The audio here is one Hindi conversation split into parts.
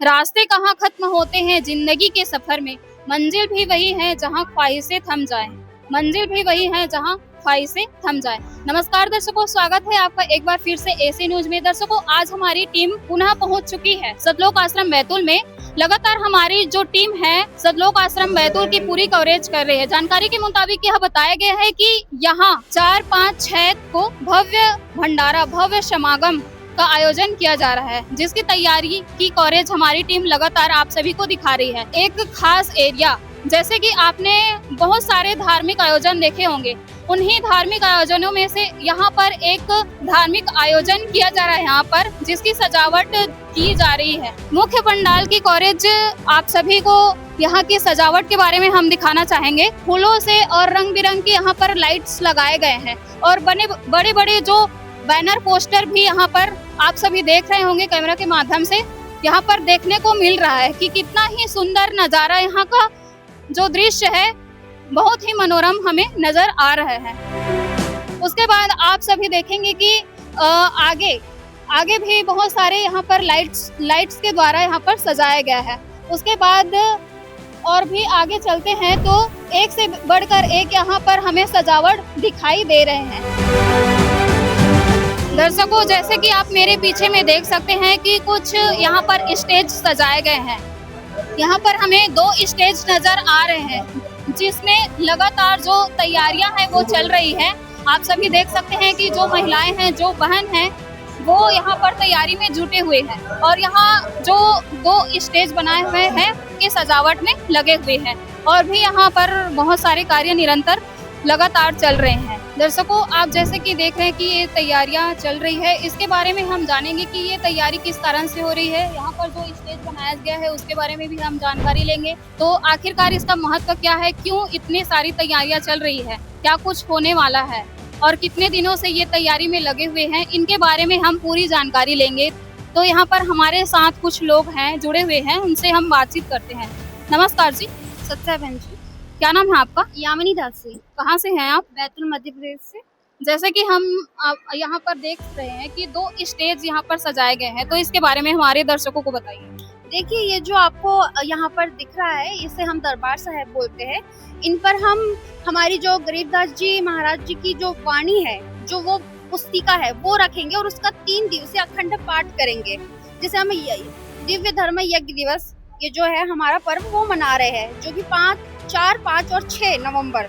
रास्ते कहाँ खत्म होते हैं जिंदगी के सफर में, मंजिल भी वही है जहाँ ख्वाहिशें थम जाए। मंजिल भी वही है जहाँ ख्वाहिशें थम जाए। नमस्कार दर्शकों, स्वागत है आपका एक बार फिर से एसी न्यूज में। दर्शकों, आज हमारी टीम पुनः पहुंच चुकी है सतलोक आश्रम बैतूल में। लगातार हमारी जो टीम है सतलोक आश्रम बैतूल की पूरी कवरेज कर रही है। जानकारी के मुताबिक यह बताया गया है कि यहाँ 4, 5, 6 को भव्य भंडारा, भव्य समागम का आयोजन किया जा रहा है, जिसकी तैयारी की कवरेज हमारी टीम लगातार आप सभी को दिखा रही है। एक खास एरिया, जैसे कि आपने बहुत सारे धार्मिक आयोजन देखे होंगे, उन्हीं धार्मिक आयोजनों में से यहाँ पर एक धार्मिक आयोजन किया जा रहा है यहाँ पर, जिसकी सजावट की जा रही है। मुख्य पंडाल की कवरेज आप सभी को यहाँ की सजावट के बारे में हम दिखाना चाहेंगे। फूलों से और रंग बिरंग की यहाँ पर लाइट्स लगाए गए हैं और बड़े बड़े जो बैनर पोस्टर भी यहाँ पर आप सभी देख रहे होंगे कैमरा के माध्यम से, यहाँ पर देखने को मिल रहा है कि कितना ही सुंदर नजारा, यहाँ का जो दृश्य है बहुत ही मनोरम हमें नजर आ रहा है। उसके बाद आप सभी देखेंगे कि आगे भी बहुत सारे यहाँ पर लाइट्स के द्वारा यहाँ पर सजाया गया है। उसके बाद और भी आगे चलते हैं तो एक से बढ़कर एक यहाँ पर हमें सजावट दिखाई दे रहे हैं। दर्शकों, जैसे कि आप मेरे पीछे में देख सकते हैं कि कुछ यहाँ पर स्टेज सजाए गए हैं। यहाँ पर हमें 2 स्टेज नजर आ रहे हैं, जिसमें लगातार जो तैयारियां हैं वो चल रही है। आप सभी देख सकते हैं कि जो महिलाएं हैं, जो बहन हैं, वो यहाँ पर तैयारी में जुटे हुए हैं और यहाँ जो 2 स्टेज बनाए हुए हैं के सजावट में लगे हुए हैं और भी यहाँ पर बहुत सारे कार्य निरंतर लगातार चल रहे हैं। दर्शकों, आप जैसे कि देख रहे हैं कि ये तैयारियां चल रही है, इसके बारे में हम जानेंगे कि ये तैयारी किस कारण से हो रही है। यहाँ पर जो स्टेज बनाया गया है उसके बारे में भी हम जानकारी लेंगे। तो आखिरकार इसका महत्व क्या है, क्यों इतनी सारी तैयारियां चल रही है, क्या कुछ होने वाला है और कितने दिनों से ये तैयारी में लगे हुए हैं, इनके बारे में हम पूरी जानकारी लेंगे। तो यहाँ पर हमारे साथ कुछ लोग हैं, जुड़े हुए हैं, उनसे हम बातचीत करते हैं। नमस्कार जी। सत्या बहन जी। क्या नाम है आपका? यामिनी दास से। कहाँ से हैं आप? बैतूल मध्य प्रदेश से। जैसे कि हम यहाँ पर देख रहे हैं कि 2 स्टेज यहाँ पर सजाए गए हैं, तो इसके बारे में हमारे दर्शकों को बताइए। देखिए, ये जो आपको यहाँ पर दिख रहा है, इसे हम दरबार साहब बोलते हैं। इन पर हम हमारी जो गरीबदास जी महाराज जी की जो वाणी है, जो वो पुस्तिका है, वो रखेंगे और उसका 3 दिवसीय अखंड पाठ करेंगे। जैसे हम दिव्य धर्म यज्ञ दिवस, ये जो है हमारा पर्व, वो मना रहे हैं, जो कि 4, 5 और 6 नवंबर,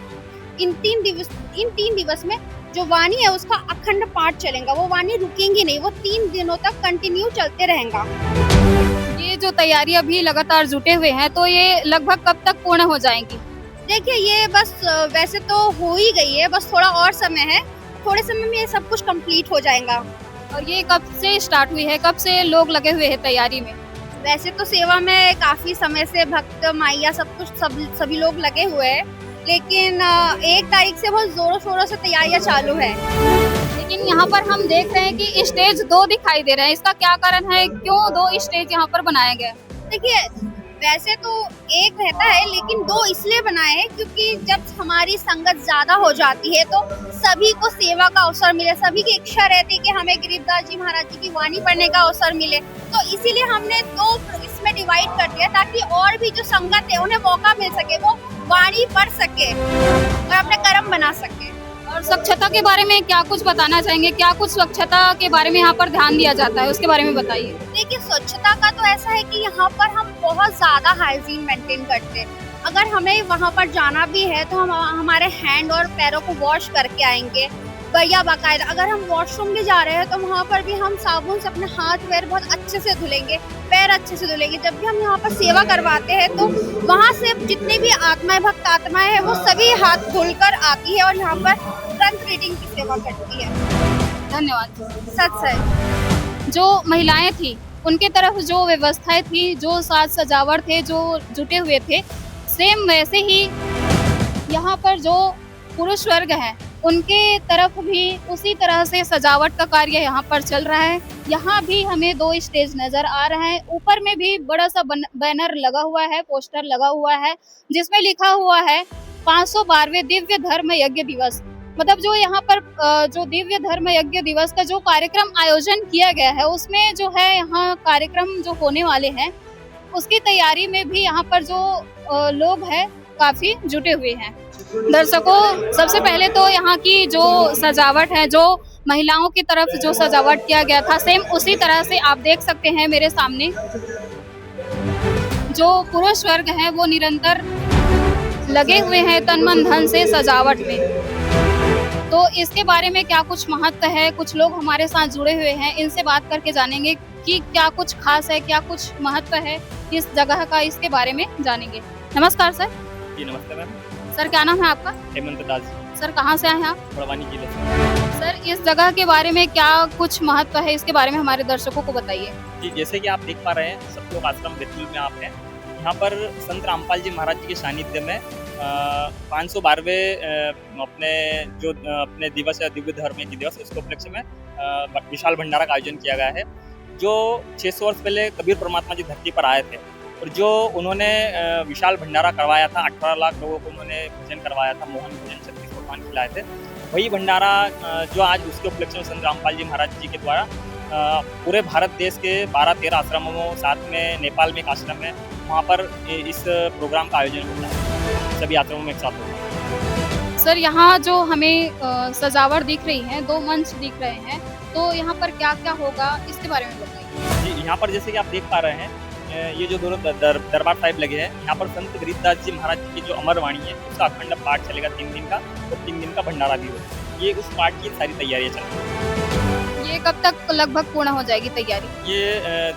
इन 3 दिवस में जो वाणी है उसका अखंड पाठ चलेगा। वो वाणी रुकेंगी नहीं, वो 3 दिनों तक कंटिन्यू चलते रहेगा। ये जो तैयारी अभी लगातार जुटे हुए हैं, तो ये लगभग कब तक पूर्ण हो जाएंगी? देखिए, ये बस वैसे तो हो ही गई है, बस थोड़ा और समय है, थोड़े समय में ये सब कुछ कंप्लीट हो जाएगा। और ये कब से स्टार्ट हुई है, कब से लोग लगे हुए हैं तैयारी में? वैसे तो सेवा में काफी समय से भक्त माइया सभी लोग लगे हुए हैं, लेकिन 1 तारीख से बहुत जोरों शोरों से तैयारियां चालू है। लेकिन यहाँ पर हम देख रहे हैं कि स्टेज 2 दिखाई दे रहे हैं, इसका क्या कारण है, क्यों 2 स्टेज यहाँ पर बनाए गए? देखिए, वैसे तो 1 रहता है, लेकिन 2 इसलिए बनाए हैं क्योंकि जब हमारी संगत ज्यादा हो जाती है तो सभी को सेवा का अवसर मिले। सभी की इच्छा रहती है कि हमें गरीबदास जी महाराज जी की वाणी पढ़ने का अवसर मिले, तो इसीलिए हमने 2 इसमें डिवाइड कर दिया, ताकि और भी जो संगत है उन्हें मौका मिल सके, वो वाणी पढ़ सके और अपने कर्म बना सके। और स्वच्छता के बारे में क्या कुछ बताना चाहेंगे? क्या कुछ स्वच्छता के बारे में यहाँ पर ध्यान दिया जाता है, उसके बारे में बताइए। देखिए, स्वच्छता का तो ऐसा है कि यहाँ पर हम बहुत ज्यादा हाइजीन मेंटेन करते हैं। अगर हमें वहाँ पर जाना भी है तो हम हमारे हैंड और पैरों को वॉश करके आएंगे या बाकायदा। अगर हम वॉशरूम भी जा रहे हैं तो वहाँ पर भी हम साबुन से अपने हाथ पैर बहुत अच्छे से धुलेंगे, पैर अच्छे से धुलेंगे। जब भी हम यहाँ पर सेवा करवाते हैं तो वहाँ से जितनी भी आत्माएं, भक्त आत्माएं हैं, वो सभी हाथ धुलकर आती है और यहाँ पर ग्रंथ रीडिंग की सेवा करती है। धन्यवाद। सच। जो महिलाएं थी उनके तरफ जो व्यवस्थाएं थी, जो साज सजावट थे, जो जुटे हुए थे, सेम वैसे ही यहाँ पर जो पुरुष वर्ग है उनके तरफ भी उसी तरह से सजावट का कार्य यहाँ पर चल रहा है। यहाँ भी हमें 2 स्टेज नजर आ रहा है। ऊपर में भी बड़ा सा बैनर लगा हुआ है, पोस्टर लगा हुआ है, जिसमें लिखा हुआ है 512वें दिव्य धर्म यज्ञ दिवस। मतलब जो यहाँ पर जो दिव्य धर्म यज्ञ दिवस का जो कार्यक्रम आयोजन किया गया है, उसमें जो है यहाँ कार्यक्रम जो होने वाले हैं उसकी तैयारी में भी यहाँ पर जो लोग हैं काफी जुटे हुए हैं। दर्शकों, सबसे पहले तो यहाँ की जो सजावट है, जो महिलाओं की तरफ जो सजावट किया गया था, सेम उसी तरह से आप देख सकते हैं मेरे सामने। जो पुरुष वर्ग है वो निरंतर लगे हुए हैं तन मन धन से सजावट में। तो इसके बारे में क्या कुछ महत्व है, कुछ लोग हमारे साथ जुड़े हुए हैं, इनसे बात करके जानेंगे कि क्या कुछ खास है, क्या कुछ महत्व है इस जगह का, इसके बारे में जानेंगे। नमस्कार सर। जी नमस्ते मैम। सर क्या नाम है आपका? हेमंत दास। सर कहाँ से आए हैं आप? बड़वानी जिले से। सर इस जगह के बारे में क्या कुछ महत्व है, इसके बारे में हमारे दर्शकों को बताइए। जी जैसे कि आप देख पा रहे हैं, सतलोक आश्रम बैतूल में आप हैं। यहाँ पर संत रामपाल जी महाराज जी के सानिध्य में 512वें अपने दिवस या दिव्य धर्म की दिवस, उसके उपलक्ष्य में विशाल भंडारा का आयोजन किया गया है। जो 600 वर्ष पहले कबीर परमात्मा जी धरती पर आए थे और जो उन्होंने विशाल भंडारा करवाया था, 18 लाख लोगों को उन्होंने भोजन करवाया था, मोहन भोजन 36 पकवान खिलाए थे। वही भंडारा जो आज उसके उपलक्ष्य में संत रामपाल जी महाराज जी के द्वारा पूरे भारत देश के 12-13 आश्रमों, साथ में नेपाल में एक आश्रम है, वहाँ पर इस प्रोग्राम का आयोजन होता है, सभी आश्रमों में एक साथ होता है। सर यहाँ जो हमें सजावट दिख रही है, 2 मंच दिख रहे हैं, तो यहाँ पर क्या क्या होगा इसके बारे में बताइए। जी यहाँ पर जैसे कि आप देख पा रहे हैं, ये जो दोनों दरबार साहिब लगे हैं, यहाँ पर संत गरीबदास जी महाराज जी की जो अमर वाणी है उसका अखंड पाठ चलेगा 3 दिन का, और 3 दिन का भंडारा भी होगा। ये उस पाठ की सारी तैयारियां चल रही हैं। ये कब तक लगभग पूर्ण हो जाएगी तैयारी? ये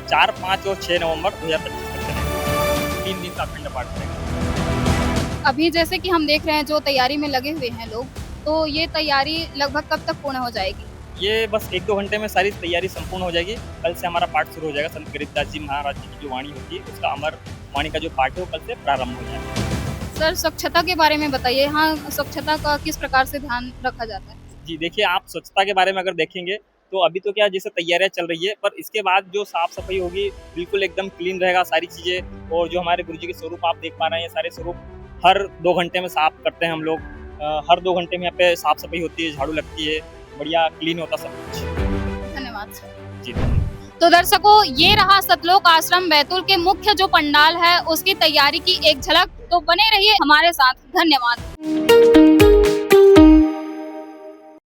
4, 5 और 6 नवंबर 2025 तक चलेगा, 3 दिन का अखंड पाठ चलेगा। अभी जैसे कि हम देख रहे हैं जो तैयारी में लगे हुए हैं लोग, तो ये तैयारी लगभग कब तक पूर्ण हो जाएगी? ये बस 1-2 घंटे में सारी तैयारी संपूर्ण हो जाएगी। कल से हमारा पाठ शुरू हो जाएगा। संत गरीबदास जी महाराज जी की जो वाणी होती है, उसका अमर वाणी का जो पाठ है वो कल से प्रारंभ हो जाएगा। सर स्वच्छता के बारे में बताइए, यहाँ स्वच्छता का किस प्रकार से ध्यान रखा जाता है? जी देखिए, आप स्वच्छता के बारे में अगर देखेंगे तो अभी तो क्या जैसे तैयारियां चल रही है, पर इसके बाद जो साफ सफाई होगी बिल्कुल एकदम क्लीन रहेगा सारी चीज़ें। और जो हमारे गुरु जी के स्वरूप आप देख पा रहे हैं, ये सारे स्वरूप हर 2 घंटे में साफ करते हैं हम लोग। हर 2 घंटे में यहाँ पे साफ सफाई होती है, झाड़ू लगती है, बढ़िया क्लीन होता सब कुछ। धन्यवाद सर। जी तो दर्शकों, ये रहा सतलोक आश्रम बैतूल के मुख्य जो पंडाल है उसकी तैयारी की एक झलक। तो बने रहिए हमारे साथ। धन्यवाद।